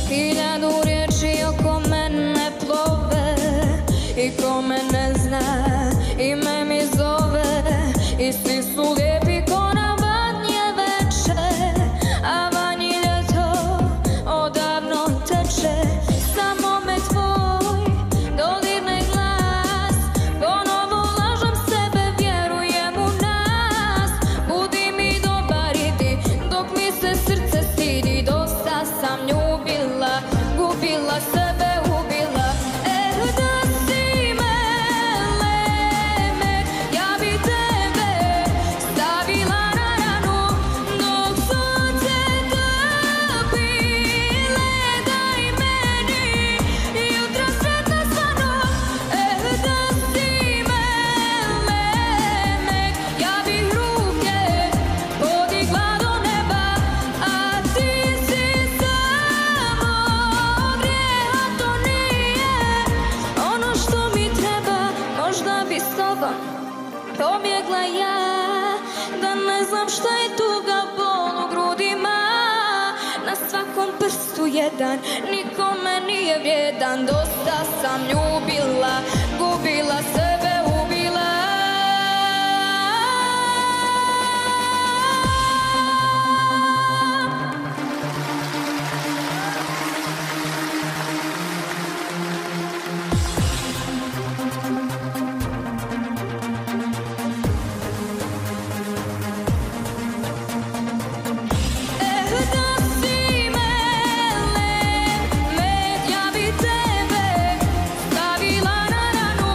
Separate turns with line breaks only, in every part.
Hiljadu riječi oko mene plove i ko me ne zna ime mi zove i svi su lijepi ko na badnje veče, a vani ljeto odavno teče. Samo me tvoj dodirne glas, ponovo lažem sebe, vjerujem u nas. Budi mi dobar i ti dok mi se srce stidi, dosta sam ljubila, gubila sebe, ubila. Da si melemek, ja bi tebe stavila na ranu dok sunce topile. Daj meni jutra sretno svano. Da si melemek, ja bih ruke podigla do neba, a ti si samo grijeh, a to nije ono što mi treba. Možda bi s tobom pobjegla ja, da ne znam šta je tuga, bol u grudima. Na svakom prstu jedan, nikome nije vrijedan. Dosta sam ljubila, gubila sebe, ubila. Da si melemek, ja bi tebe stavila na ranu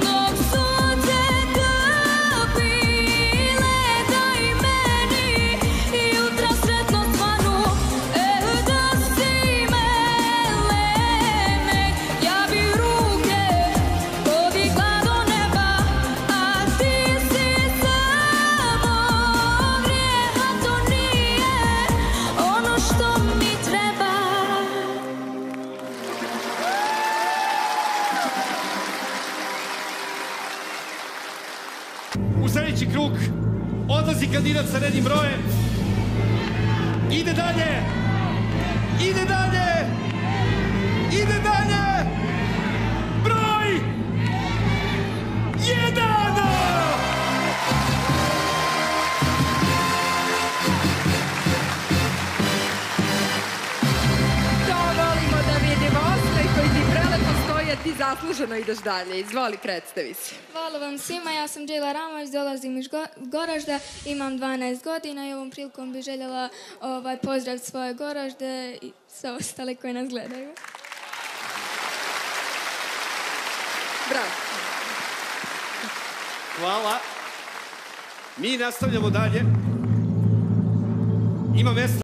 dok sunce topile. Daj meni jutra sretno svanu. Da si melemek, ja bih ruke podigla do neba, a ti si samo grijeh, a to nije ono što mi treba.
U sljedeći krug odlazi kandidat sa rednim brojem. Ide dalje! Ide dalje! Ide dalje! Broj 1!
To volimo da vidimo. Osmeh koji ti prelepo stoje, ti zasluženo ideš dalje. Izvoli, predstavi se.
Hvala vam svima, ja sam Džejla Ramović, dolazim iz Goražda, imam 12 godina i ovom prilikom bih željela pozdraviti svoje Goražde i sve ostale koji nas gledaju.
Bravo.
Hvala. Mi nastavljamo dalje. Ima mesta